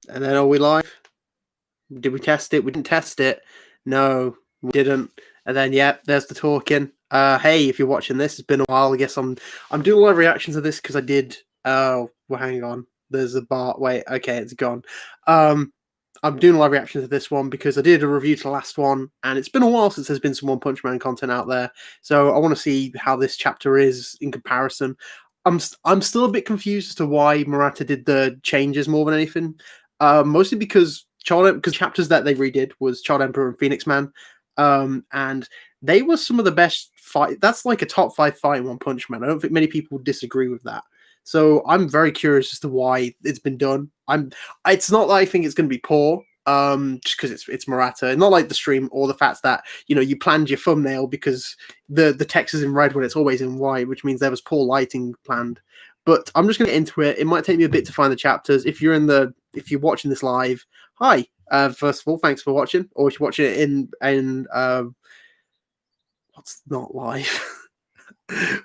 And then, are we live? Did we test it? We didn't test it. No, we didn't. And then, yeah, there's the talking. Hey, if you're watching this, it's been a while. I guess I'm doing a lot of reactions to this because I did. Oh, well, hang on. There's a bar. Wait, okay, it's gone. I'm doing a lot of reactions to this one because I did a review to the last one, and it's been a while since there's been some One Punch Man content out there. So I want to see how this chapter is in comparison. I'm still a bit confused as to why Murata did the changes more than anything. Mostly because chapters that they redid was Child Emperor and Phoenix Man, and they were some of the best fight. That's like a top 5 fight in One Punch Man. I don't think many people would disagree with that. So I'm very curious as to why it's been done. It's not that I think it's going to be poor, just because it's Murata. Not like the stream or the fact that you planned your thumbnail because the text is in red when it's always in white, which means there was poor lighting planned. But I'm just going to get into it. It might take me a bit to find the chapters. If you're watching this live, hi. First of all, thanks for watching. Or if you're watching it in what's not live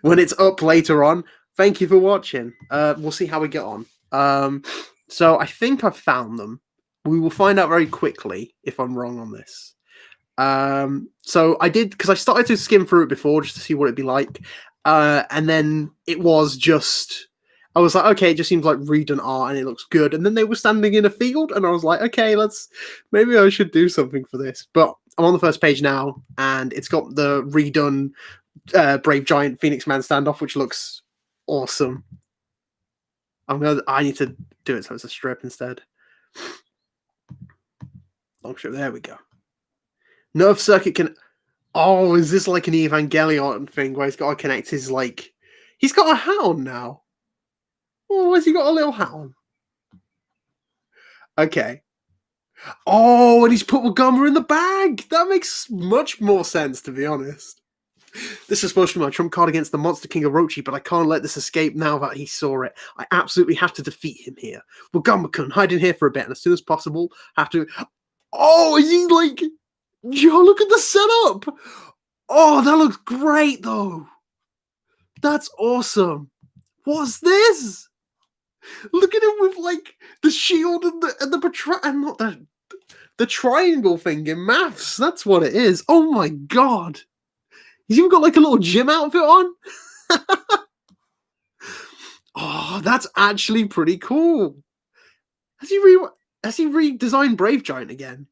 when it's up later on, thank you for watching. We'll see how we get on. So I think I've found them. We will find out very quickly if I'm wrong on this. So I did, because I started to skim through it before just to see what it'd be like. And then it was just, I was like, okay, it just seems like redone art and it looks good. And then they were standing in a field and I was like, okay, maybe I should do something for this. But I'm on the first page now and it's got the redone Brave Giant Phoenix Man standoff, which looks awesome. I need to do it so it's a strip instead. Long strip, there we go. Nerve circuit can. Oh, is this like an Evangelion thing where he's got to connect his like? He's got a hound now. Oh, has he got a little hound? Okay. Oh, and he's put Wagama in the bag. That makes much more sense, to be honest. This is supposed to be my trump card against the Monster King Orochi, but I can't let this escape now that he saw it. I absolutely have to defeat him here. Wagama-kun, hide in here for a bit, and as soon as possible, have to. Oh, is he like? Yo, look at the setup. Oh, that looks great, though. That's awesome. What's this? Look at him with like the shield and not the triangle thing in maths. That's what it is. Oh my god. He's even got like a little gym outfit on. Oh, that's actually pretty cool. Has he redesigned Brave Giant again?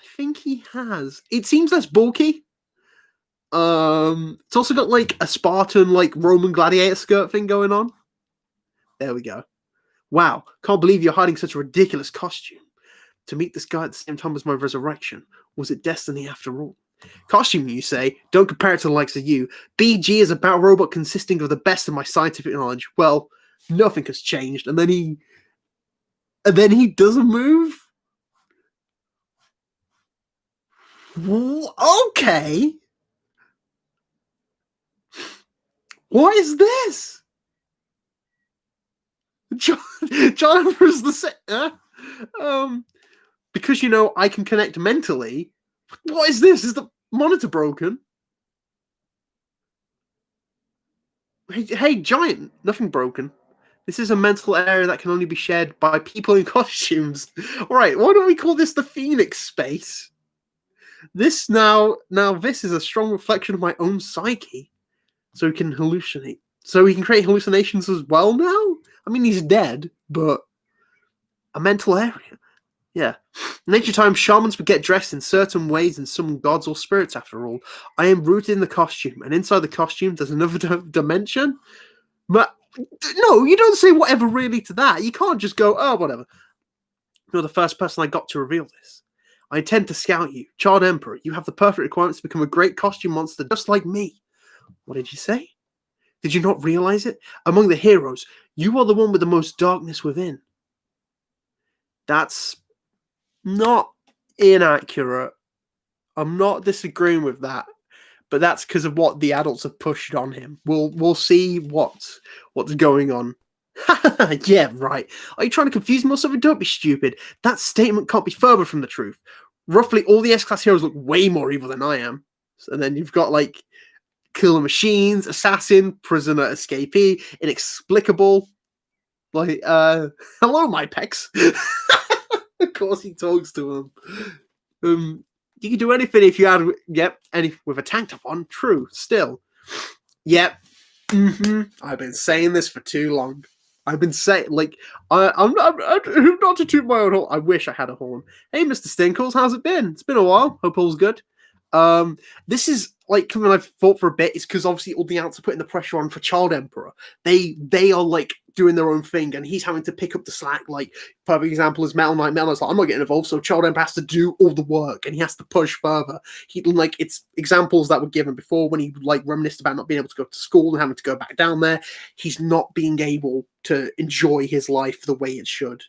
I think he has. It seems less bulky. It's also got like a Spartan, like Roman gladiator skirt thing going on. There we go. Wow, can't believe you're hiding such a ridiculous costume. To meet this guy at the same time as my resurrection. Was it destiny after all? Costume, you say? Don't compare it to the likes of you. BG is a battle robot consisting of the best of my scientific knowledge. Well, nothing has changed. And then he doesn't move? Okay. What is this? John Emperor's the same. Because I can connect mentally. What is this? Is the monitor broken? Hey, Giant, nothing broken. This is a mental area that can only be shared by people in costumes. All right, why don't we call this the Phoenix space? This this is a strong reflection of my own psyche. So he can hallucinate. So he can create hallucinations as well now? I mean, he's dead, but a mental area. Yeah. In ancient times, shamans would get dressed in certain ways and summon gods or spirits, after all. I am rooted in the costume, and inside the costume, there's another dimension. But no, you don't say whatever really to that. You can't just go, oh, whatever. You're the first person I got to reveal this. I intend to scout you. Child Emperor, you have the perfect requirements to become a great costume monster just like me. What did you say? Did you not realize it? Among the heroes, you are the one with the most darkness within. That's not inaccurate. I'm not disagreeing with that, but that's because of what the adults have pushed on him. We'll see what's going on. Yeah, right. Are you trying to confuse me or something? Don't be stupid. That statement can't be further from the truth. Roughly all the S-Class heroes look way more evil than I am. And then you've got like Killer Machines, Assassin, Prisoner, Escapee, Inexplicable. Like, hello, my pecs. course he talks to him. You can do anything if you had, with a tank top on. True, still. Yep. I've been saying this for too long. I've been saying, I'm not to toot my own horn. I wish I had a horn. Hey, Mr. Stinkles, how's it been? It's been a while. Hope all's good. This is like something I've thought for a bit. Is because obviously all the outs are putting the pressure on for Child Emperor. They are like doing their own thing, and he's having to pick up the slack. Like perfect example is Metal Knight. Metal Knight's like, I'm not getting involved, so Child Emperor has to do all the work, and he has to push further. It's examples that were given before when he reminisced about not being able to go to school and having to go back down there. He's not being able to enjoy his life the way it should.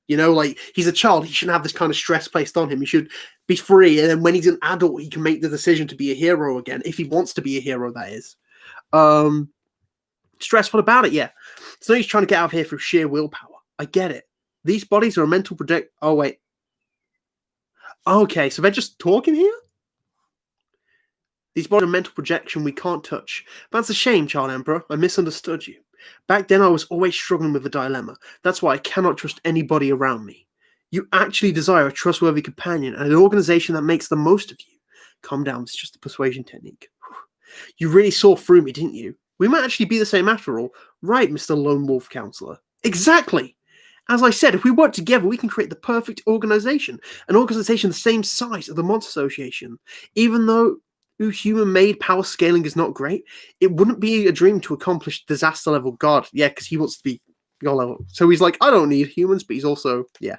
He's a child. He shouldn't have this kind of stress placed on him. He should be free. And then when he's an adult, he can make the decision to be a hero again. If he wants to be a hero, that is. Stressful about it, yeah. So he's trying to get out of here through sheer willpower. I get it. These bodies are a mental project. Oh, wait. Okay, so they're just talking here? These bodies are a mental projection we can't touch. That's a shame, Child Emperor. I misunderstood you. Back then, I was always struggling with a dilemma. That's why I cannot trust anybody around me. You actually desire a trustworthy companion and an organization that makes the most of you. Calm down, it's just a persuasion technique. You really saw through me, didn't you? We might actually be the same after all. Right, Mr. Lone Wolf Counselor. Exactly! As I said, if we work together, we can create the perfect organization. An organization the same size as the Monster Association. Even though human-made power scaling is not great, it wouldn't be a dream to accomplish disaster level god. Yeah, because he wants to be god level. So he's like, I don't need humans, but he's also, yeah.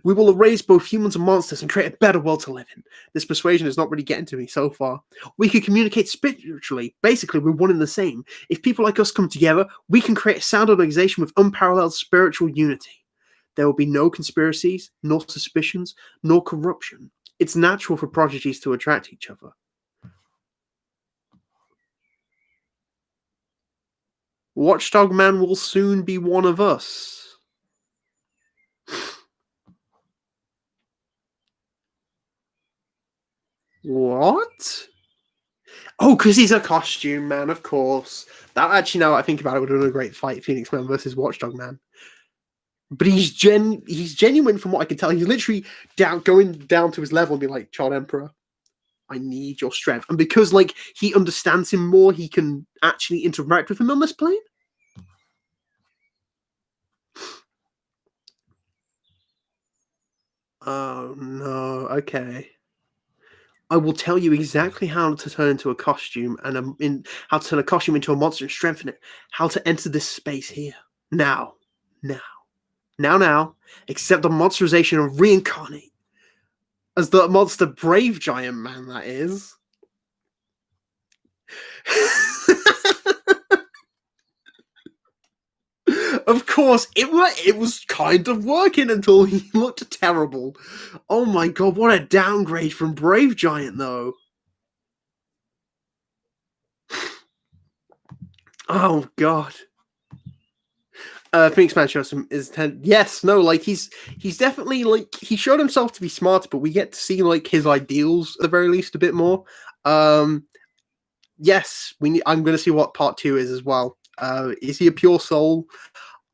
We will erase both humans and monsters and create a better world to live in. This persuasion is not really getting to me so far. We can communicate spiritually. Basically, we're one and the same. If people like us come together, we can create a sound organization with unparalleled spiritual unity. There will be no conspiracies, nor suspicions, nor corruption. It's natural for prodigies to attract each other. Watchdog Man will soon be one of us. What? Oh, because he's a costume man, of course. That actually, now that I think about it, would have been a great fight, Phoenix Man versus Watchdog Man. But he's genuine from what I can tell. He's literally going down to his level and be like, Child Emperor, I need your strength. And because he understands him more, he can actually interact with him on this plane. Oh no, okay. I will tell you exactly how to turn into a costume and how to turn a costume into a monster and strengthen it. How to enter this space here. Now. Accept the monsterization and reincarnate as the monster Brave Giant Man, that is. Of course, it was kind of working until he looked terrible. Oh my god, what a downgrade from Brave Giant, though. Oh god. Phoenix Man shows him is 10. Yes, no, he's definitely he showed himself to be smart, but we get to see his ideals at the very least a bit more. Yes, I'm going to see what part 2 is as well. Is he a pure soul?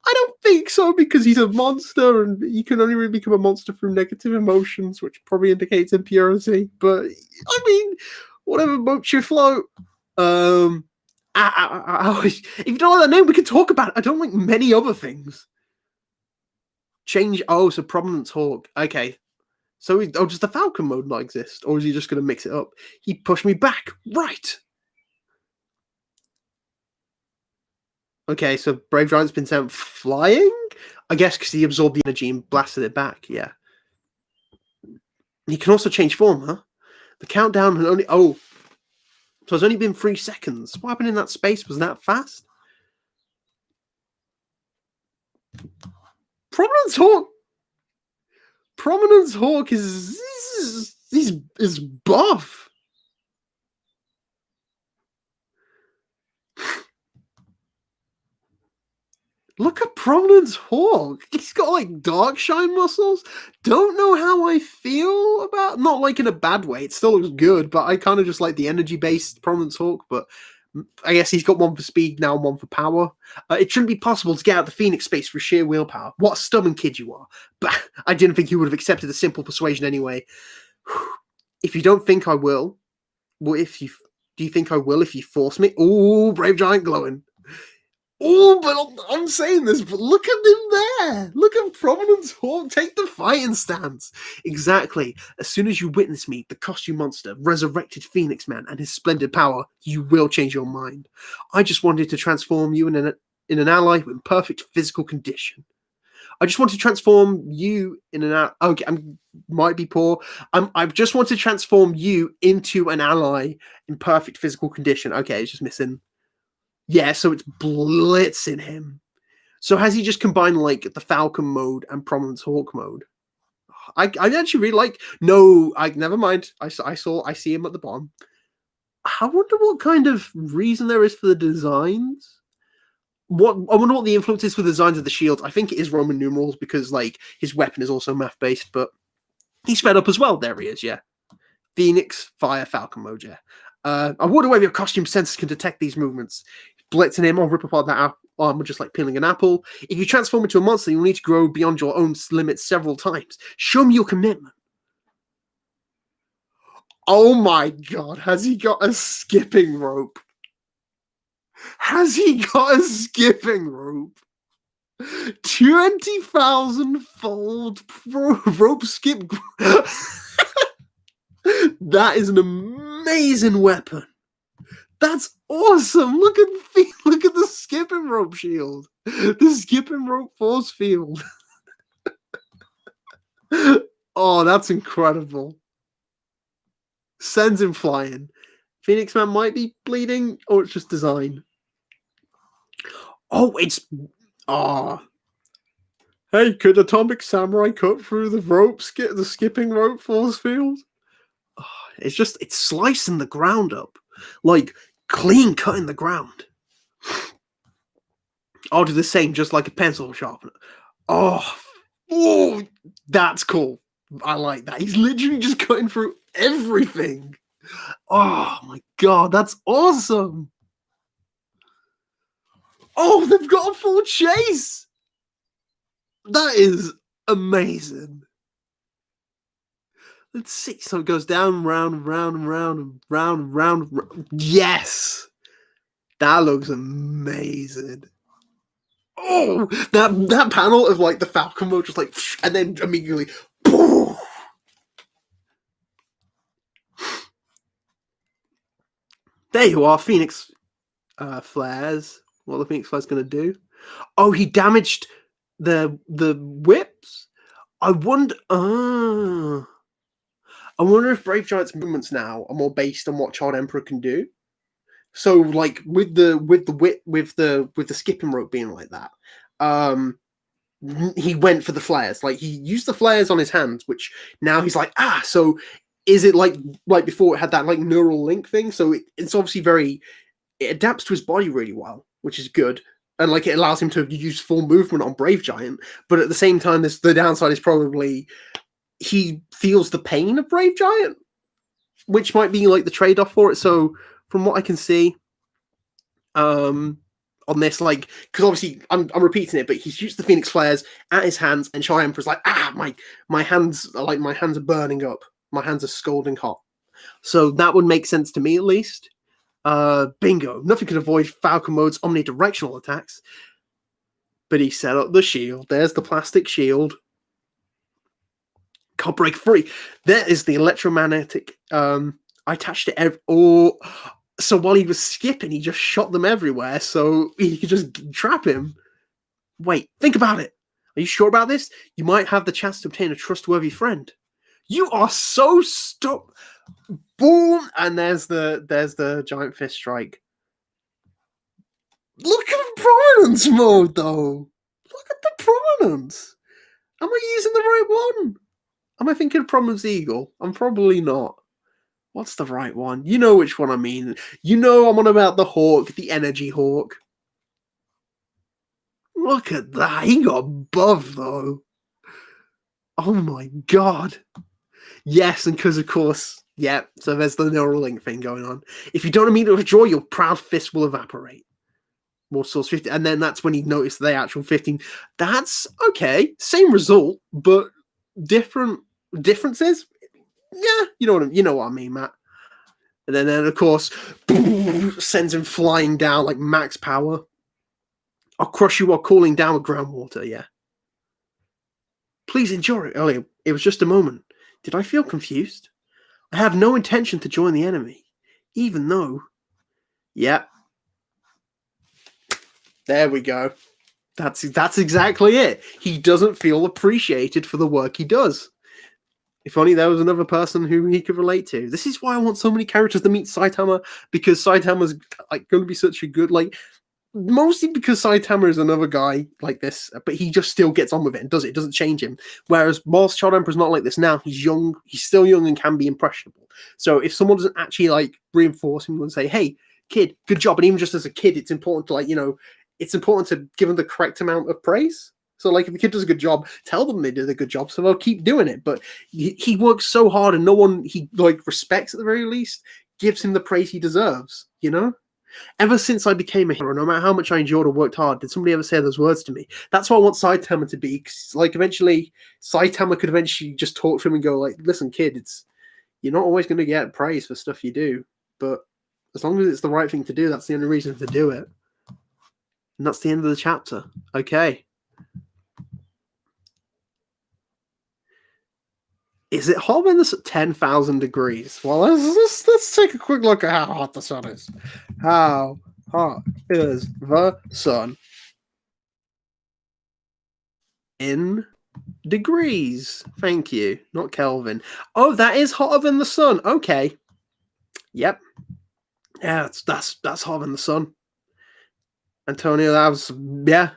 I don't think so, because he's a monster and he can only really become a monster through negative emotions, which probably indicates impurity. But I mean, whatever boats your float. If you don't like that name, we can talk about it. I don't like many other things. Change. Oh, so Prominence Hawk. Okay. So does the Falcon mode not exist? Or is he just going to mix it up? He pushed me back. Right. Okay, so Brave Giant's been sent flying? I guess because he absorbed the energy and blasted it back, yeah. He can also change form, huh? The countdown had only... Oh. So it's only been 3 seconds. What happened in that space? Was that fast? Prominence Hawk! Prominence Hawk is buff. Look at Prominence Hawk. He's got dark shine muscles. Don't know how I feel about, not in a bad way. It still looks good, but I kind of just like the energy based Prominence Hawk. But I guess he's got one for speed now and one for power. It shouldn't be possible to get out the Phoenix space for sheer willpower. What a stubborn kid you are. But I didn't think you would have accepted the simple persuasion anyway. If you don't think I will, do you think I will if you force me? Oh, Brave Giant glowing. Oh, but I'm saying this, but look at him there. Look at Prominence Hawk take the fighting stance. Exactly. As soon as you witness me, the costume monster, resurrected Phoenix Man, and his splendid power, you will change your mind. I just wanted to transform you in an ally in perfect physical condition. I just want to transform you in an ally. Okay, I might be poor. I just want to transform you into an ally in perfect physical condition. Okay, it's just missing. Yeah, so it's blitzing him. So has he just combined like the Falcon mode and Prominence Hawk mode? I actually really like. No, never mind. I see him at the bottom. I wonder what kind of reason there is for the designs. I wonder what the influence is for the designs of the shields. I think it is Roman numerals because like his weapon is also math based, but he's sped up as well. There he is. Yeah, Phoenix Fire Falcon mode. Yeah. I wonder whether your costume sensors can detect these movements. Blitzing him or rip apart that armor just like peeling an apple. If you transform into a monster, you'll need to grow beyond your own limits several times. Show me your commitment. Oh my god, has he got a skipping rope? Has he got a skipping rope? 20,000 fold rope skip. That is an amazing weapon. That's awesome. Look at the skipping rope shield. The skipping rope force field. Oh, that's incredible. Sends him flying. Phoenix Man might be bleeding, or it's just design. Oh, it's... Ah. Hey, could Atomic Samurai cut through the skipping rope force field? Oh, it's slicing the ground up. Like, clean cutting the ground. I'll do the same, just like a pencil sharpener. Oh, that's cool. I like that. He's literally just cutting through everything. Oh my god, that's awesome. Oh, they've got a full chase. That is amazing. Let's see. So it goes down, round, round, round, round, round. Yes, that looks amazing. Oh, that panel of like the Falcon mode, just like, and then immediately, boom. There you are, Phoenix flares. What are the Phoenix flares going to do? Oh, he damaged the whips. I wonder. I wonder if Brave Giant's movements now are more based on what Child Emperor can do. So, like with the skipping rope being like that, he went for the flares. Like he used the flares on his hands, which now he's like, so is it like before it had that like neural link thing? So it's obviously it adapts to his body really well, which is good. And like it allows him to use full movement on Brave Giant, but at the same time, the downside is probably he feels the pain of Brave Giant, which might be like the trade-off for it. So from what I can see, on this, like, because obviously I'm repeating it, but he's used the Phoenix flares at his hands, and Shy Emperor's like, my hands are burning up, my hands are scalding hot. So that would make sense to me at least. Bingo! Nothing can avoid Falcon mode's omnidirectional attacks. But he set up the shield. There's the plastic shield. Can't break free. There is the electromagnetic. I attached it. So while he was skipping, he just shot them everywhere, so he could just trap him. Wait, think about it. Are you sure about this? You might have the chance to obtain a trustworthy friend. You are so stuck. Boom! And there's the giant fist strike. Look at the prominence mode, though. Look at the prominence. Am I using the right one? Am I thinking of Prominence Eagle? I'm probably not. What's the right one? You know which one I mean. You know I'm on about the Hawk, the Energy Hawk. Look at that. He got buff, though. Oh my god. Yes, and because, of course, Yeah, so there's the neural link thing going on. If you don't immediately withdraw, your proud fist will evaporate. More source 15, and then that's when he noticed the actual 15. That's okay. Same result, but different differences. Yeah, you know what I mean, Matt. And then of course, sends him flying down like max power. I'll crush you while cooling down with groundwater. Yeah. Please endure it. Earlier, it was just a moment. Did I feel confused? I have no intention to join the enemy, even though. Yeah. There we go. That's exactly it. He doesn't feel appreciated for the work he does. If only there was another person who he could relate to. This is why I want so many characters to meet Saitama, because Saitama's like going to be such a good mostly because Saitama is another guy like this, but he just still gets on with it and does it. It doesn't change him. Whereas whilst Child Emperor's not like this now, he's young, he's still young and can be impressionable. So if someone doesn't actually reinforce him and say, "Hey, kid, good job," and even just as a kid, it's important to it's important to give them the correct amount of praise. So if the kid does a good job, tell them they did a good job, so they'll keep doing it. But he works so hard, and no one he respects at the very least gives him the praise he deserves. Ever since I became a hero, no matter how much I endured or worked hard, did somebody ever say those words to me? That's what I want Saitama to be. Cause, eventually, Saitama could eventually just talk to him and go, "Listen, kid, you're not always going to get praise for stuff you do, but as long as it's the right thing to do, that's the only reason to do it." And that's the end of the chapter. Okay. Is it hot when it's 10,000 degrees? Well, let's take a quick look at how hot the sun is. How hot is the sun? In degrees. Thank you. Not Kelvin. Oh, that is hotter than the sun. Okay. Yep. Yeah, that's hotter than the sun. Antonio, that was The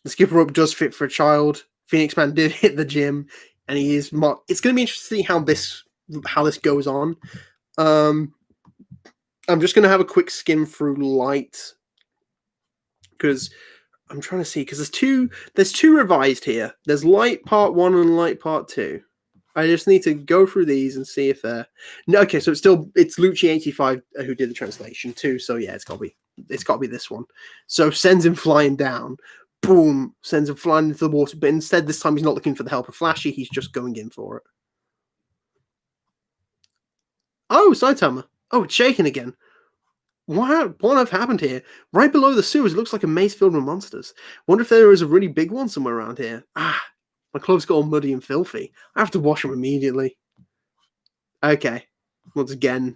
skipper rope does fit for a child. Phoenix Man did hit the gym, and he is. It's going to be interesting to see how this goes on. I'm just going to have a quick skim through Light because I'm trying to see because there's two revised here. There's Light Part 1 and Light Part 2. I just need to go through these and see if they're no. Okay, so it's Lucci85 who did the translation too. So yeah, it's got to be this one. So sends him flying down. Boom, sends him flying into the water. But instead, this time he's not looking for the help of Flashy. He's just going in for it. Oh, Saitama. Oh, it's shaking again. What on earth happened here? Right below the sewers, it looks like a maze filled with monsters. Wonder if there is a really big one somewhere around here. My clothes got all muddy and filthy. I have to wash them immediately. Okay. Once again,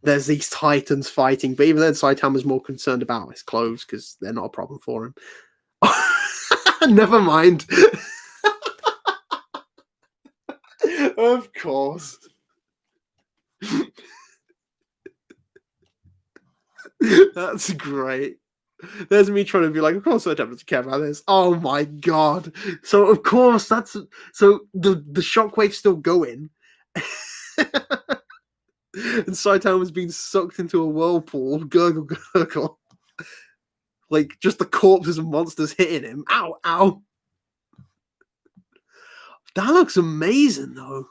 there's these titans fighting, but even then, Saitama's more concerned about his clothes because they're not a problem for him. Never mind. Of course. That's great. There's me trying to be like, of course I don't care about this. Oh my god. So of course the shockwave's still going. And Saitama's being sucked into a whirlpool. Gurgle, gurgle. Just the corpses of monsters hitting him. Ow, ow. That looks amazing though.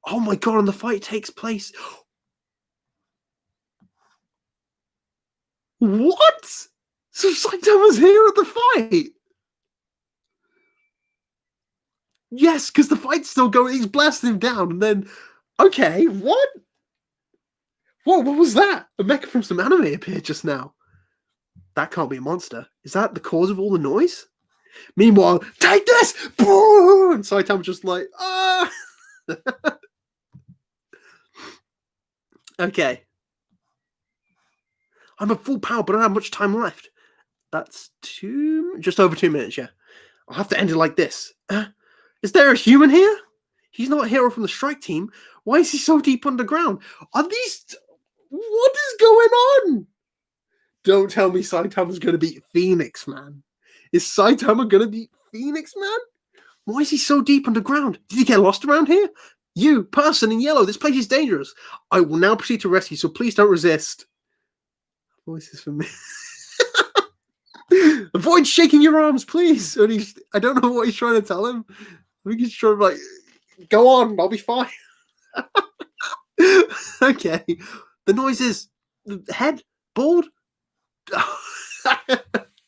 Oh my god, and the fight takes place. What? So Saitama's here at the fight? Yes, because the fight's still going. He's blasting him down, and then... Okay, what? Whoa, what was that? A mecha from some anime appeared just now. That can't be a monster. Is that the cause of all the noise? Meanwhile, take this! Boom! And Saitama's just like, ah! Okay. I'm at full power, but I don't have much time left. That's just over 2 minutes, yeah. I'll have to end it like this. Is there a human here? He's not a hero from the strike team. Why is he so deep underground? What is going on? Don't tell me Saitama's going to beat Phoenix Man. Is Saitama going to beat Phoenix Man? Why is he so deep underground? Did he get lost around here? You, person in yellow, this place is dangerous. I will now proceed to rescue, so please don't resist. Voices for me. Avoid shaking your arms, please. And I don't know what he's trying to tell him. I think he's trying to go on, I'll be fine. Okay. The noise is head, bald.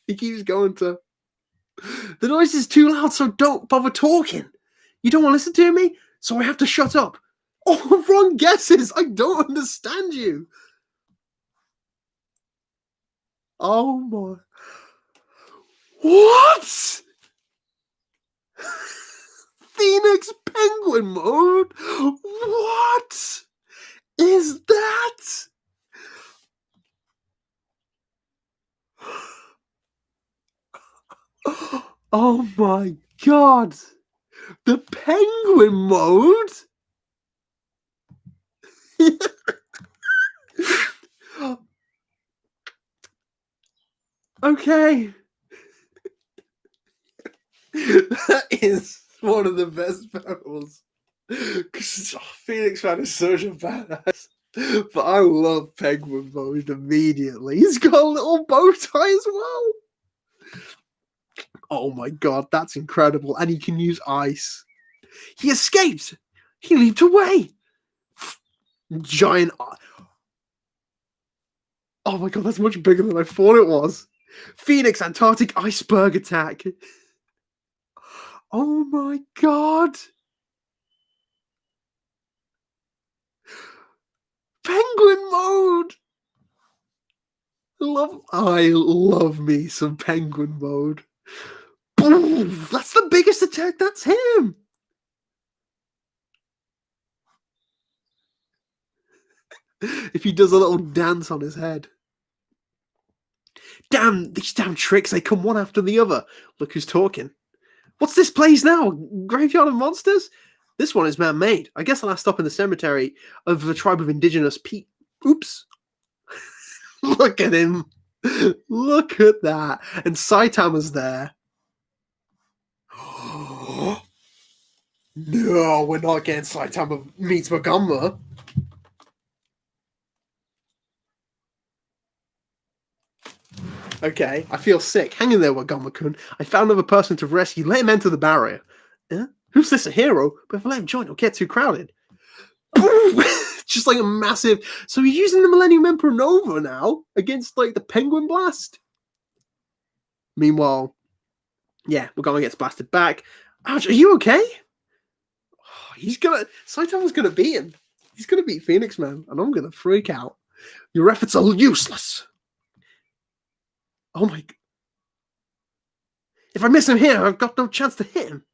He keeps going to. The noise is too loud, so don't bother talking. You don't want to listen to me, so I have to shut up. Oh, wrong guesses. I don't understand you. Oh my. What? Phoenix Penguin mode? What is that? Oh my god. The Penguin mode? Okay. That is one of the best battles. Because Phoenix Man is such a badass. But I love Penguin mode immediately. He's got a little bow tie as well. Oh my god, that's incredible. And he can use ice. He escaped. He leaped away. Giant. Oh my god, that's much bigger than I thought it was. Phoenix Antarctic Iceberg Attack. Oh my god. Penguin mode. I love me some Penguin mode. Boom! That's the biggest attack. That's him. If he does a little dance on his head. Damn, these damn tricks, they come one after the other. Look who's talking. What's this place now? Graveyard of Monsters? This one is man-made. I guess the last stop in the cemetery of the tribe of indigenous Oops. Look at him. Look at that. And Saitama's there. No, we're not getting Saitama meets Magamba. Okay, I feel sick. Hang in there, Wagama-kun. I found another person to rescue. Let him enter the barrier. Who's this, a hero? But if I let him join, it'll get too crowded. Just like a massive... So he's using the Millennium Emperor Nova now against, like, the Penguin Blast? Meanwhile, yeah, Wagama gets blasted back. Ouch, are you okay? Saitama's gonna beat him. He's gonna beat Phoenix Man, and I'm gonna freak out. Your efforts are useless. Oh my... If I miss him here, I've got no chance to hit him.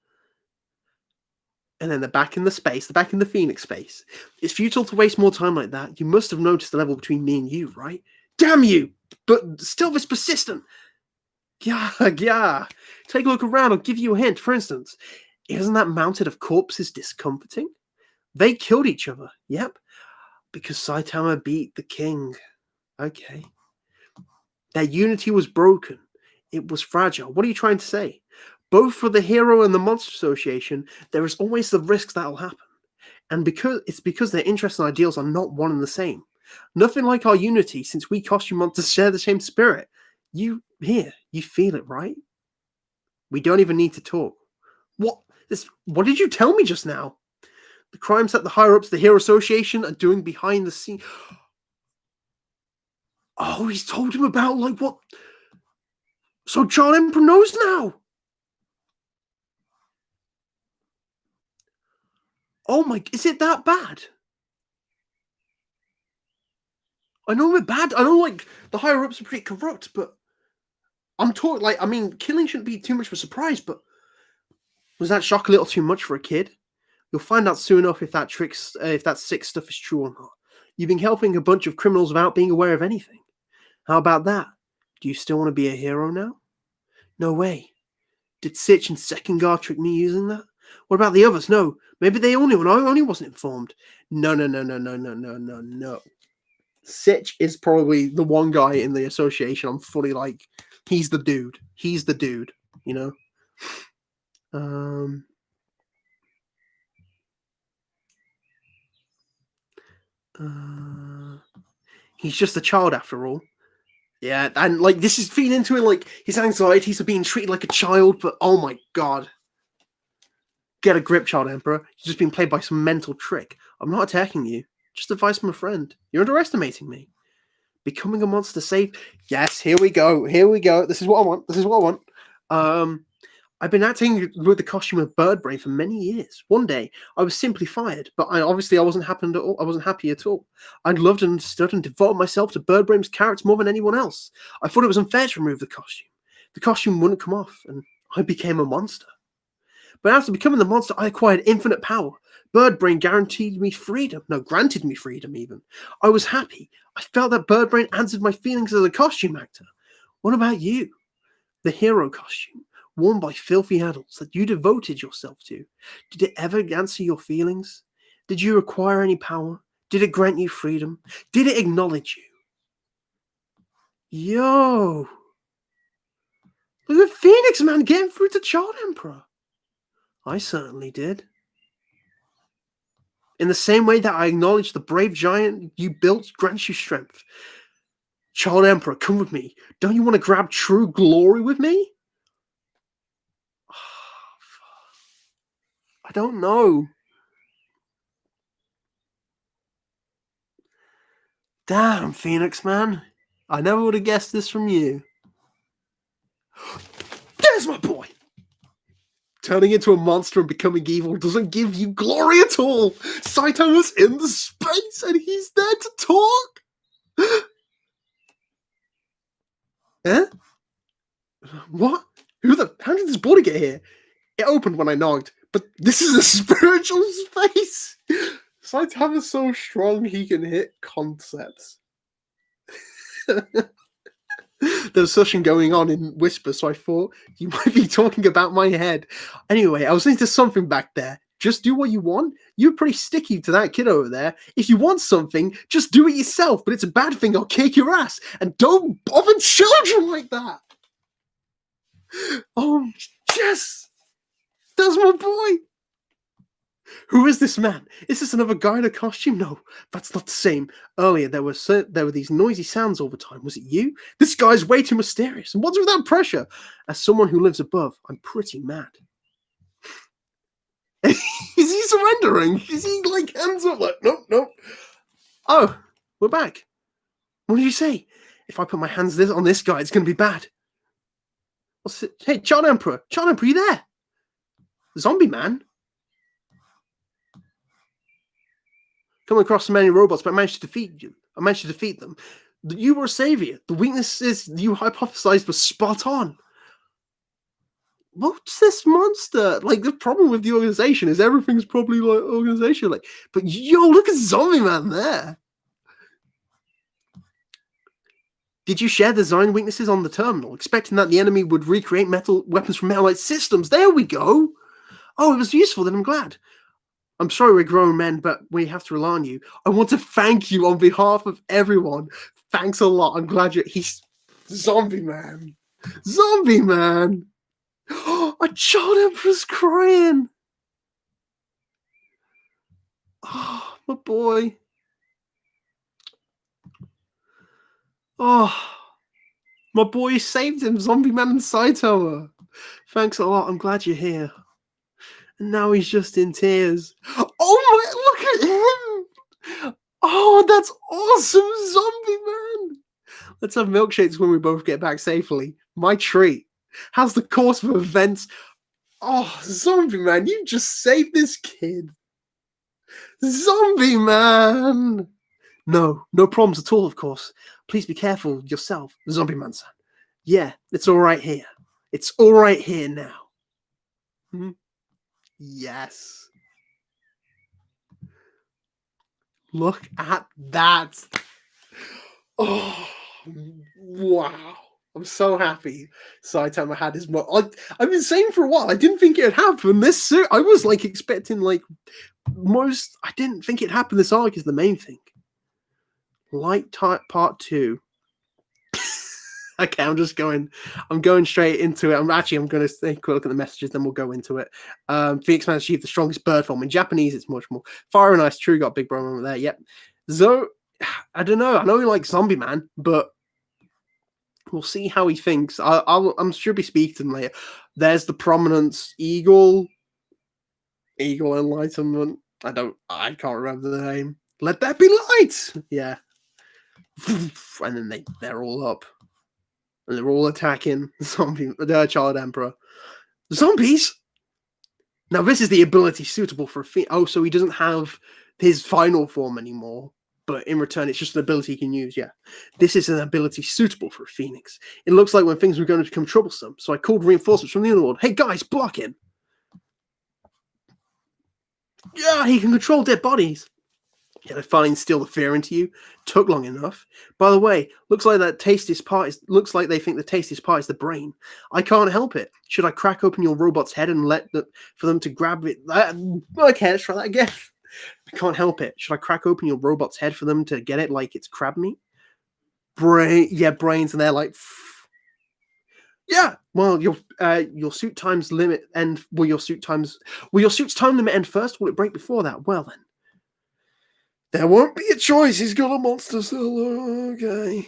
And then they're back in the space. They're back in the Phoenix space. It's futile to waste more time like that. You must have noticed the level between me and you, right? Damn you! But still this persistent. Yeah. Take a look around. I'll give you a hint. For instance, isn't that mounted of corpses discomforting? They killed each other. Yep. Because Saitama beat the king. Okay. Their unity was broken. It was fragile. What are you trying to say? Both for the hero and the Monster Association, there is always the risk that'll happen. And because their interests and ideals are not one and the same. Nothing like our unity, since we costume monsters share the same spirit. You feel it, right? We don't even need to talk. What did you tell me just now? The crimes that the higher-ups of the Hero Association are doing behind the scenes. Oh, he's told him about, like, what? So John Emperor knows now. Oh my, is it that bad? I know we're bad. I know, like, the higher-ups are pretty corrupt, but I'm talking, like, I mean, killing shouldn't be too much of a surprise, but was that shock a little too much for a kid? You'll find out soon enough if that sick stuff is true or not. You've been helping a bunch of criminals without being aware of anything. How about that? Do you still want to be a hero now? No way. Did Sitch and Second Guard trick me using that? What about the others? No. Maybe they all knew and I only wasn't informed. No. Sitch is probably the one guy in the association I'm fully like, he's the dude. He's the dude, you know? He's just a child after all. Yeah, and like this is feeding into it, like his anxieties of being treated like a child, but oh my god. Get a grip, Child Emperor. You've just been played by some mental trick. I'm not attacking you. Just advice from a friend. You're underestimating me. Becoming a monster safe. Yes, here we go. Here we go. This is what I want. This is what I want. I've been acting with the costume of Birdbrain for many years. One day, I was simply fired, but I wasn't happy at all. I wasn't happy at all. I'd loved and understood and devoted myself to Birdbrain's character more than anyone else. I thought it was unfair to remove the costume. The costume wouldn't come off, and I became a monster. But after becoming the monster, I acquired infinite power. Birdbrain granted me freedom even. I was happy. I felt that Birdbrain answered my feelings as a costume actor. What about you? The hero costume, worn by filthy adults that you devoted yourself to. Did it ever answer your feelings? Did you acquire any power? Did it grant you freedom? Did it acknowledge you? Yo! Look at Phoenix Man getting through to Child Emperor. I certainly did. In the same way that I acknowledge the brave giant you built grants you strength. Child Emperor, come with me. Don't you want to grab true glory with me? I don't know. Damn, Phoenix Man. I never would have guessed this from you. There's my boy! Turning into a monster and becoming evil doesn't give you glory at all. Saitama's in the space and he's there to talk. Eh? What? How did this body get here? It opened when I knocked, but this is a spiritual space. Saitama's so strong he can hit concepts. There's sushing going on in whisper, so I thought you might be talking about my head. Anyway, I was into something back there. Just do what you want. You're pretty sticky to that kid over there. If you want something, just do it yourself. But it's a bad thing. I'll kick your ass. And don't bother children like that. Oh, yes. That's my boy. Who is this man? Is this another guy in a costume? No, that's not the same. Earlier, there were these noisy sounds all the time. Was it you? This guy's way too mysterious. And what's with that pressure? As someone who lives above, I'm pretty mad. Is he surrendering? Is he like hands up like, nope. Oh, we're back. What did you say? If I put my hands on this guy, it's going to be bad. What's it? Hey, Child Emperor, you there? Zombie man? Come across so many robots, but I managed to defeat you. I managed to defeat them. You were a savior. The weaknesses you hypothesized were spot on. What's this monster? Like, the problem with the organization is everything's probably like organization. Like, but yo, look at Zombie Man there. Did you share design weaknesses on the terminal, expecting that the enemy would recreate weapons from Metal-Lite systems? There we go. Oh, it was useful, then I'm glad. I'm sorry we're grown men, but we have to rely on you. I want to thank you on behalf of everyone. Thanks a lot. I'm glad he's Zombie Man. Zombie Man. A Child Emperor's crying. Oh, my boy. Oh, my boy saved him, Zombie Man and Saitama. Thanks a lot. I'm glad you're here. And now he's just in tears. Oh my, look at him! Oh, that's awesome, Zombie Man! Let's have milkshakes when we both get back safely. My treat. How's the course of events? Oh, Zombie Man, you just saved this kid. Zombie Man! No problems at all, of course. Please be careful yourself, Zombie Man-san. Yeah, it's all right here. It's all right here now. Yes. Look at that. Oh, wow. I'm so happy Saitama had his I've been saying for a while, I didn't think it would happen. I was like expecting I didn't think it'd happen. This arc is the main thing. Light type part 2. Okay, I'm going straight into it. I'm going to take a quick look at the messages, then we'll go into it. Phoenix Man achieved the strongest bird form. In Japanese, it's much more. Fire and Ice, true, got a big bro moment there. Yep. So, I don't know. I know he likes Zombie Man, but we'll see how he thinks. I'm sure be speaking to him later. There's the prominence Eagle Enlightenment. I can't remember the name. Let there be light. Yeah. And then they're all up. And they're all attacking the Child Emperor. Zombies? Now, this is the ability suitable for a Phoenix. Oh, so he doesn't have his final form anymore. But in return, it's just an ability he can use, yeah. This is an ability suitable for a Phoenix. It looks like when things were going to become troublesome. So I called reinforcements from the underworld. Hey, guys, block him. Yeah, he can control dead bodies. Yeah, they finally instill the fear into you. Took long enough. By the way, looks like they think the tastiest part is the brain. I can't help it. Should I crack open your robot's head and for them to grab it? Okay, let's try that again. I can't help it. Should I crack open your robot's head for them to get it like it's crab meat? Brains, and they're like, yeah. Well, your suit times limit end. Will your suit's time limit end first? Will it break before that? Well then. There won't be a choice. He's got a monster cell. Okay.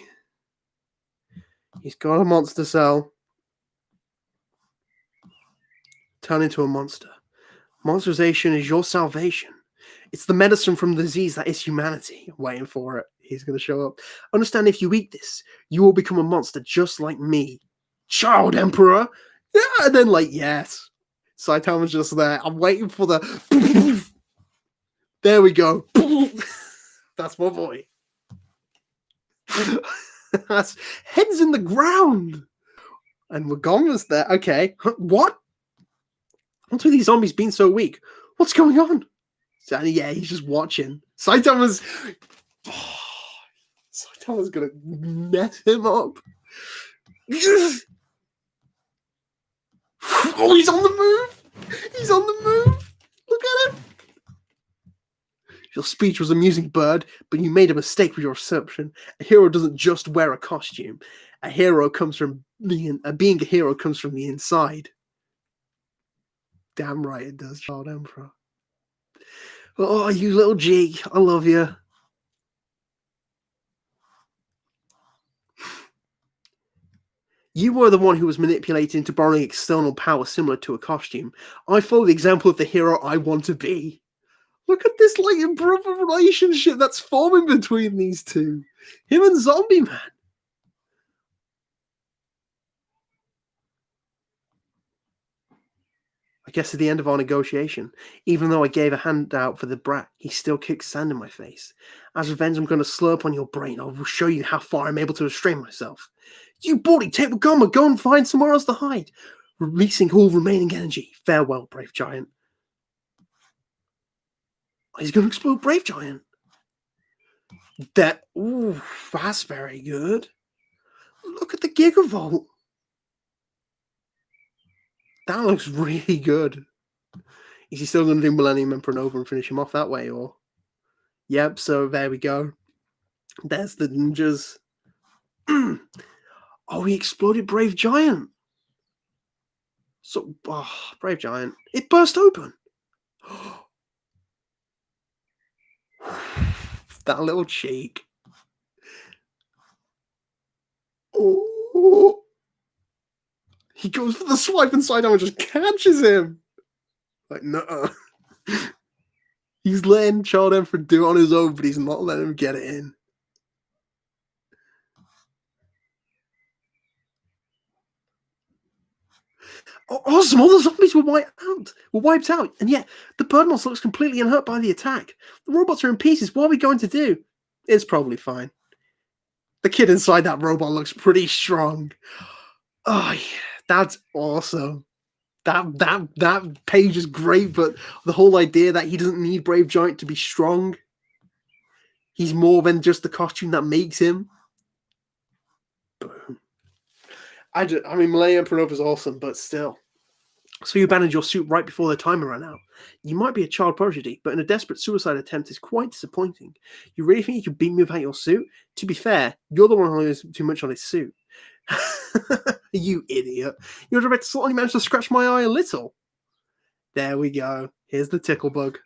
He's got a monster cell. Turn into a monster. Monsterization is your salvation. It's the medicine from the disease that is humanity. I'm waiting for it. He's going to show up. Understand, if you eat this, you will become a monster just like me. Child Emperor. Yeah, and then yes. Saitama's just there. I'm waiting for the... There we go. That's my boy. That's heads in the ground. And Wagonga's there. Okay. What? What's with these zombies being so weak? What's going on? So, yeah, he's just watching. Saitama's gonna mess him up. Oh, he's on the move. He's on the move. Look at him. Your speech was amusing, Bird, but you made a mistake with your assumption. A hero doesn't just wear a costume. A hero comes from being a hero comes from the inside. Damn right it does, Child Emperor. Oh, you little G, I love you. You were the one who was manipulated into borrowing external power similar to a costume. I follow the example of the hero I want to be. Look at this brother relationship that's forming between these two. Him and Zombie Man. I guess at the end of our negotiation, even though I gave a handout for the brat, he still kicks sand in my face. As revenge, I'm going to slurp on your brain. I will show you how far I'm able to restrain myself. You bawdy, take Wakoma, go and find somewhere else to hide. Releasing all remaining energy. Farewell, brave giant. He's going to explode Brave Giant. That's very good. Look at the Gigavolt. That looks really good. Is he still going to do Millennium Emperor Nova and finish him off that way? Or yep, so there we go. There's the ninjas. Oh, he exploded Brave Giant. So, Brave Giant. It burst open. That little cheek. Oh. He goes for the swipe inside out and just catches him. Like, nuh-uh. He's letting Child Emperor do it on his own, but he's not letting him get it in. Oh, awesome! All the zombies were wiped out, and yet the bird monster looks completely unhurt by the attack. The robots are in pieces. What are we going to do? It's probably fine. The kid inside that robot looks pretty strong. Oh yeah, that's awesome. That page is great, but the whole idea that he doesn't need Brave Giant to be strong. He's more than just the costume that makes him. Boom. I mean, Millennium Emperor Nova is awesome, but still. So you abandoned your suit right before the timer ran out. You might be a child prodigy, but in a desperate suicide attempt is quite disappointing. You really think you could beat me without your suit? To be fair, you're the one who knows too much on his suit. You idiot. Your director only managed to scratch my eye a little. There we go. Here's the tickle bug.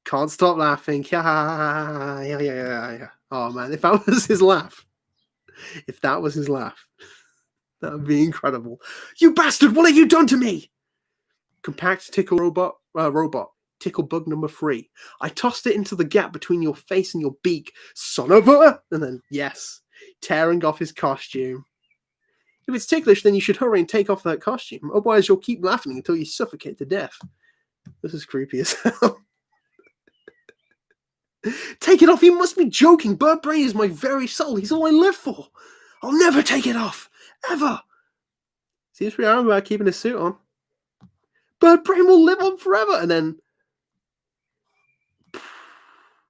Can't stop laughing. Yeah. Oh man, if that was his laugh. That would be incredible. You bastard, what have you done to me? Compact tickle robot. tickle bug number 3. I tossed it into the gap between your face and your beak, son of a... And then, yes, tearing off his costume. If it's ticklish, then you should hurry and take off that costume. Otherwise, you'll keep laughing until you suffocate to death. This is creepy as hell. Take it off, you must be joking. Bird Brain is my very soul. He's all I live for. I'll never take it off. Ever. Seems pretty adamant about keeping his suit on. Bird Brain will live on forever. And then...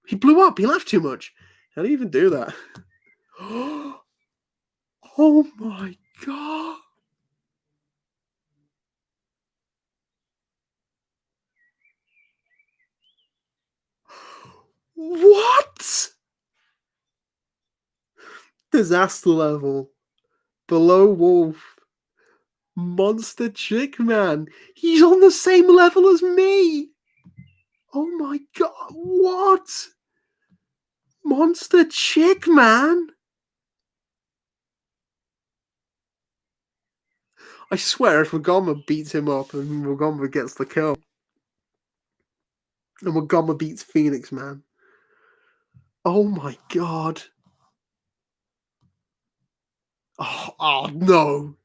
he blew up. He laughed too much. How do you even do that? Oh my god. What? Disaster level. Below Wolf. Monster Chick Man. He's on the same level as me. Oh my god. What? Monster Chick Man? I swear if Wagoma beats him up and Wagoma gets the kill. And Wagoma beats Phoenix Man. Oh my god. Oh no.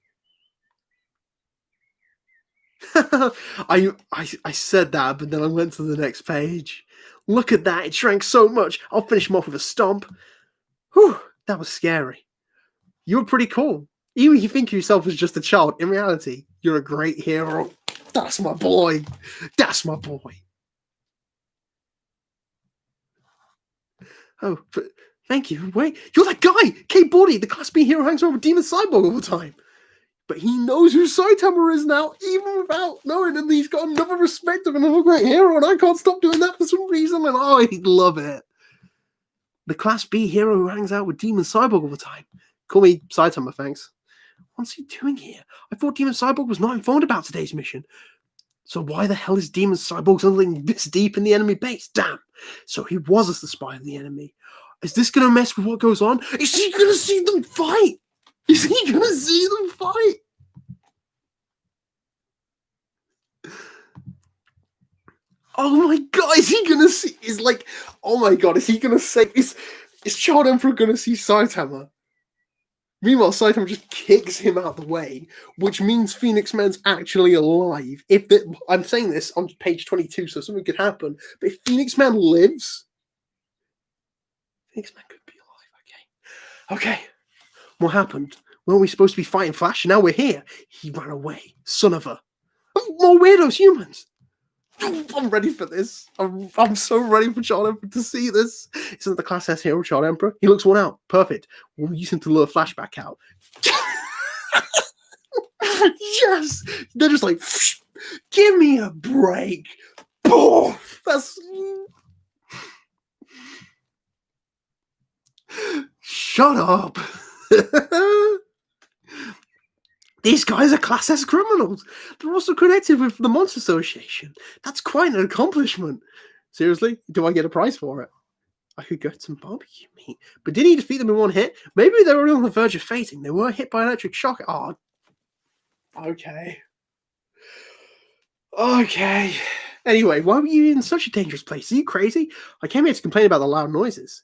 I said that, but then I went to the next page. Look at that, it shrank so much. I'll finish him off with a stomp. Whew, that was scary. You were pretty cool. Even if you think of yourself as just a child, in reality, you're a great hero. That's my boy. That's my boy. Oh, but thank you. Wait, you're that guy! K-Body, the Class B hero hangs around with Demon Cyborg all the time. But he knows who Saitama is now, even without knowing, and he's got another respect of another great hero, and I can't stop doing that for some reason, and I love it. The Class B hero who hangs out with Demon Cyborg all the time. Call me Saitama, thanks. What's he doing here? I thought Demon Cyborg was not informed about today's mission. So why the hell is Demon Cyborg something this deep in the enemy base? Damn. So he was the spy of the enemy. Is this going to mess with what goes on? Is he going to see them fight? Is he going to see them fight? Oh my god, is he going to see... Is like... Oh my god, is he going to say... Is Child Emperor going to see Saitama? Meanwhile, Saitama just kicks him out of the way, which means Phoenix Man's actually alive. I'm saying this on page 22, so something could happen. But if Phoenix Man lives... Phoenix Man could be alive, okay. Okay. What happened? Weren't we supposed to be fighting Flash? Now we're here. He ran away. Son of a... More weirdos, humans. I'm ready for this. I'm so ready for Child Emperor to see this. Isn't the Class S hero Child Emperor? He looks worn out. Perfect. We'll use him to lure Flashback out. Yes! They're just like, give me a break. Oh, that's... Shut up. These guys are Class S criminals. They're also connected with the Monster Association. That's quite an accomplishment. Seriously? Do I get a prize for it? I could get some barbecue meat. But did he defeat them in one hit? Maybe they were on the verge of fainting. They were hit by electric shock. Oh, okay. Okay. Anyway, why were you in such a dangerous place? Are you crazy? I came here to complain about the loud noises.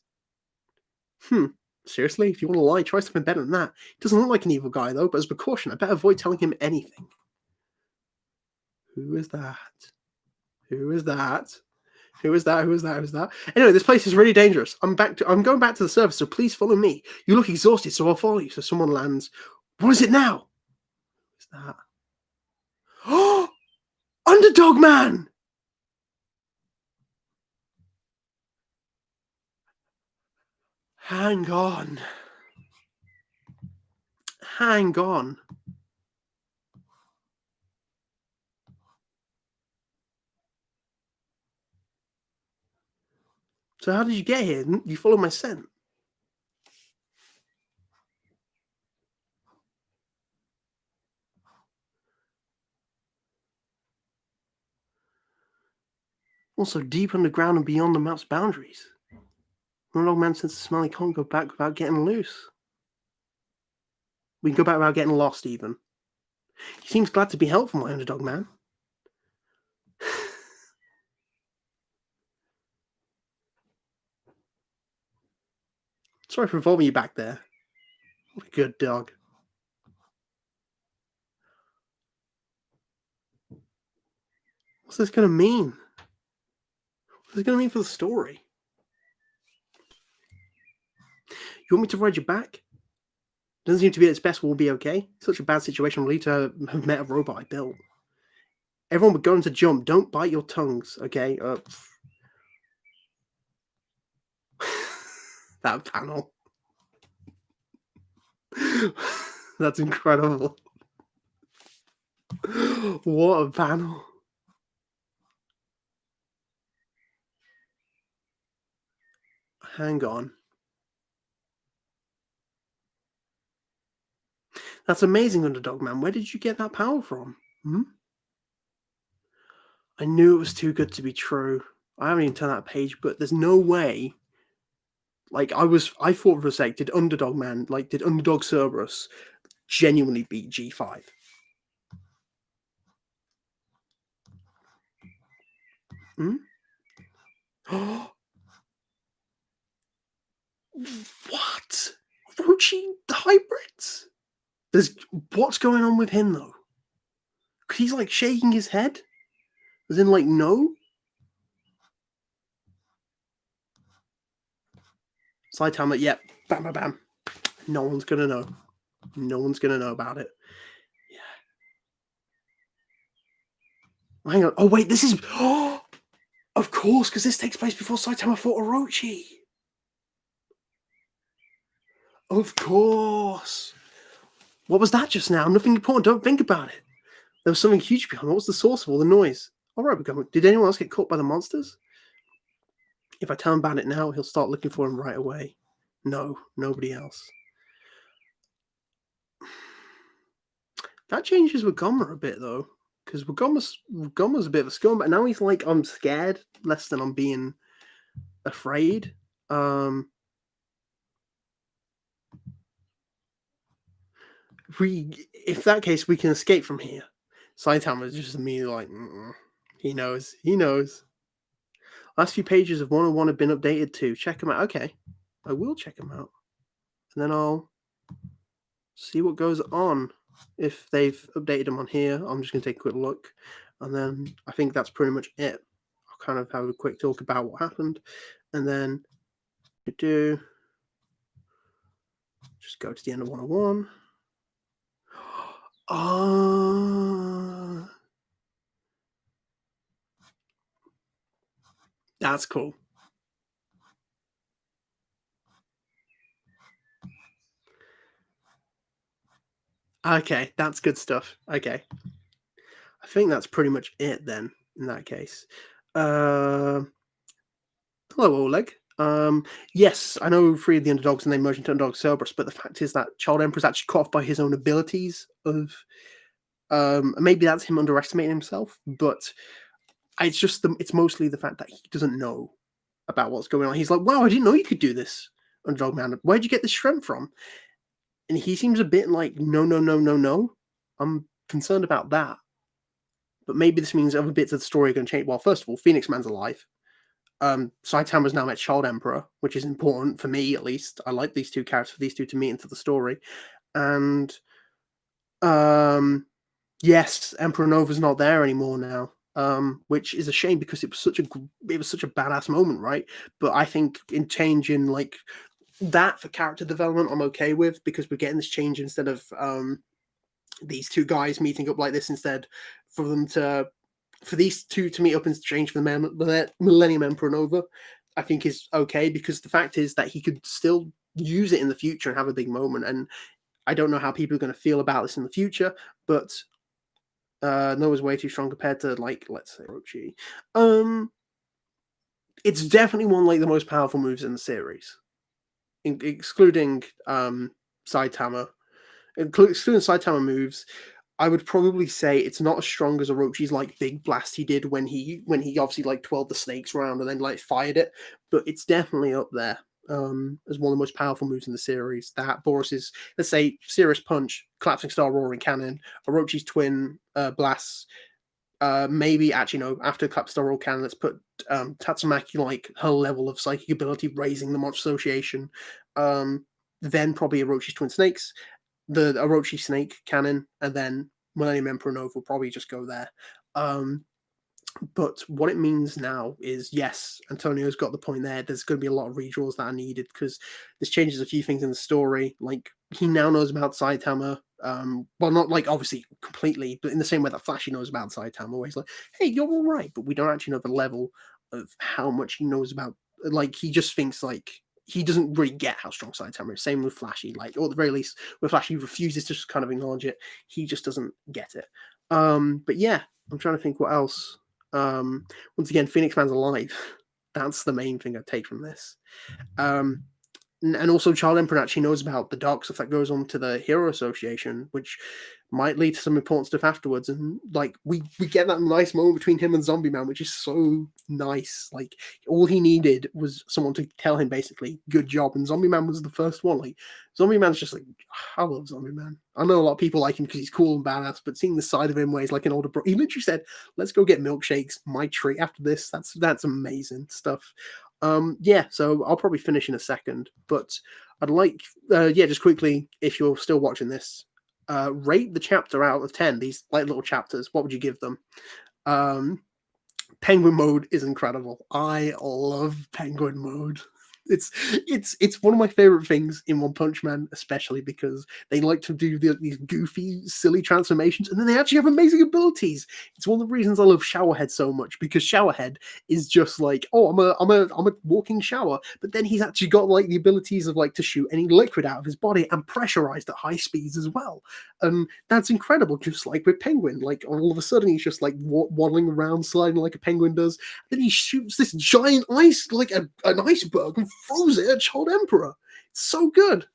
Seriously? If you want to lie, try something better than that. He doesn't look like an evil guy, though, but as a precaution, I better avoid telling him anything. Who is that? Who is that? Who is that? Who is that? Who is that? Anyway, this place is really dangerous. I'm going back to the surface, so please follow me. You look exhausted, so I'll follow you. So someone lands. What is it now? What is that? Oh! Underdog Man! Hang on. Hang on. So how did you get here? You followed my scent. Also deep underground and beyond the map's boundaries. Underdog Man senses the smell. He can't go back without getting loose. We can go back without getting lost, even. He seems glad to be helpful, my Underdog Man. Sorry for involving you back there. What a good dog. What's this going to mean? What's this going to mean for the story? You want me to ride your back? Doesn't seem to be at its best. We'll be okay. Such a bad situation. Relieved to have met a robot I built. Everyone would go into jump. Don't bite your tongues, okay? That panel. That's incredible. What a panel. Hang on. That's amazing, Underdog Man. Where did you get that power from? I knew it was too good to be true. I haven't even turned that page, but there's no way. Like, I thought for a sec, did Underdog Man, like, did Underdog Cerberus genuinely beat G5? What? Orochi hybrids? What's going on with him, though? Because he's, like, shaking his head? As in, like, no? Saitama, yep. Bam, bam, bam. No one's gonna know. No one's gonna know about it. Yeah. Hang on. Oh, wait, this is... Oh! Of course, because this takes place before Saitama fought Orochi. Of course. What was that just now? Nothing important. Don't think about it. There was something huge behind it. What was the source of all the noise? All right, did anyone else get caught by the monsters? If I tell him about it now, he'll start looking for him right away. No, nobody else. That changes Wagoma a bit, though. Because Wagoma's a bit of a scum, but now he's like, I'm scared less than I'm being afraid. If that case, we can escape from here. Saitama's just immediately like, he knows. Last few pages of 101 have been updated too. Check them out. Okay, I will check them out. And then I'll see what goes on. If they've updated them on here, I'm just going to take a quick look. And then I think that's pretty much it. I'll kind of have a quick talk about what happened. And then just go to the end of 101. That's cool. Okay, that's good stuff. Okay. I think that's pretty much it then, in that case. Hello, Oleg. Yes, I know 3 of the underdogs and they merged into Underdog Cerberus, but the fact is that Child Emperor's actually caught off by his own abilities of... maybe that's him underestimating himself, but it's mostly the fact that he doesn't know about what's going on. He's like, wow, I didn't know you could do this, Underdog Man. Where'd you get this strength from? And he seems a bit like, no. I'm concerned about that. But maybe this means other bits of the story are going to change. Well, first of all, Phoenix Man's alive. Saitama's now met Child Emperor, which is important for me, at least. I like these two characters, for these two to meet into the story. And, yes, Emperor Nova's not there anymore now. Which is a shame because it was such a badass moment, right? But I think in changing like that for character development, I'm okay with, because we're getting this change instead of these two guys meeting up like this. Instead, for these two to meet up and exchange for the Millennium Emperor Nova, I think is okay, because the fact is that he could still use it in the future and have a big moment. And I don't know how people are going to feel about this in the future, but Nova's way too strong compared to, like, let's say Orochi. It's definitely one of like the most powerful moves in the series, excluding Saitama. Excluding Saitama moves, I would probably say it's not as strong as Orochi's like big blast he did when he obviously like twirled the snakes around and then like fired it, but it's definitely up there as one of the most powerful moves in the series. That Boris's, let's say, Serious Punch, Collapsing Star, Roaring Cannon, Orochi's twin blasts, maybe actually no, after Clapstar can, let's put Tatsumaki like her level of psychic ability raising the Monster Association. Then probably Orochi's Twin Snakes, the Orochi Snake Cannon, and then Millennium Emperor Nova will probably just go there. But what it means now is, yes, Antonio's got the point there. There's going to be a lot of redraws that are needed because this changes a few things in the story. Like, he now knows about Saitama. Well, not like obviously completely, but in the same way that Flashy knows about Saitama, where he's like, hey, you're all right, but we don't actually know the level of how much he knows about. Like, he just thinks like he doesn't really get how strong Saitama is. Same with Flashy, like, or at the very least, with Flashy, he refuses to just kind of acknowledge it. He just doesn't get it. But yeah, I'm trying to think what else. Once again, Phoenix Man's alive. That's the main thing I take from this. And also, Child Emperor actually knows about the dark stuff that goes on to the Hero Association, which might lead to some important stuff afterwards. And like we get that nice moment between him and Zombie Man, which is so nice. Like, all he needed was someone to tell him basically, good job. And Zombie Man was the first one. Like, Zombie Man's just like, I love Zombie Man. I know a lot of people like him because he's cool and badass, but seeing the side of him where he's like an older bro, he literally said, let's go get milkshakes, my treat after this. That's amazing stuff. Yeah, so I'll probably finish in a second, but I'd like, just quickly, if you're still watching this, rate the chapter out of 10, these like little chapters. What would you give them? Penguin mode is incredible. I love Penguin mode. It's one of my favorite things in One Punch Man, especially because they like to do these goofy, silly transformations, and then they actually have amazing abilities. It's one of the reasons I love Showerhead so much, because Showerhead is just like, oh, I'm a walking shower, but then he's actually got like the abilities of like to shoot any liquid out of his body and pressurized at high speeds as well. That's incredible. Just like with Penguin, like all of a sudden he's just like waddling around, sliding like a penguin does. Then he shoots this giant ice, like an iceberg, and throws it at Child Emperor. It's so good.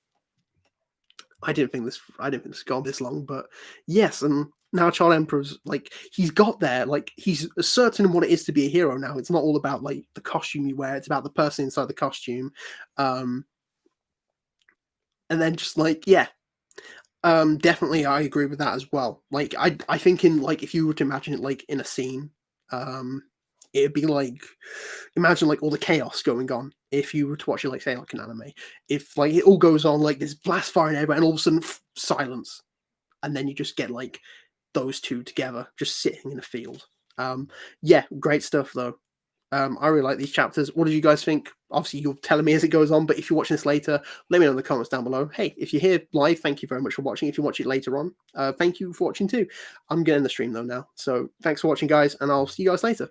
I didn't think this had gone this long, but yes, and now Child Emperor's like, he's got there, like he's certain in what it is to be a hero now. It's not all about like the costume you wear, it's about the person inside the costume. And then just like, yeah. Definitely I agree with that as well. Like I think in like, if you were to imagine it like in a scene, it'd be like, imagine like all the chaos going on if you were to watch it like, say, like an anime. If like it all goes on like this blast firing everywhere and all of a sudden silence, and then you just get like those two together just sitting in a field. Yeah, great stuff though. I really like these chapters. What did you guys think? Obviously, you're telling me as it goes on, but if you're watching this later, let me know in the comments down below. Hey, if you're here live, thank you very much for watching. If you watch it later on, thank you for watching too. I'm getting the stream though now. So thanks for watching, guys, and I'll see you guys later.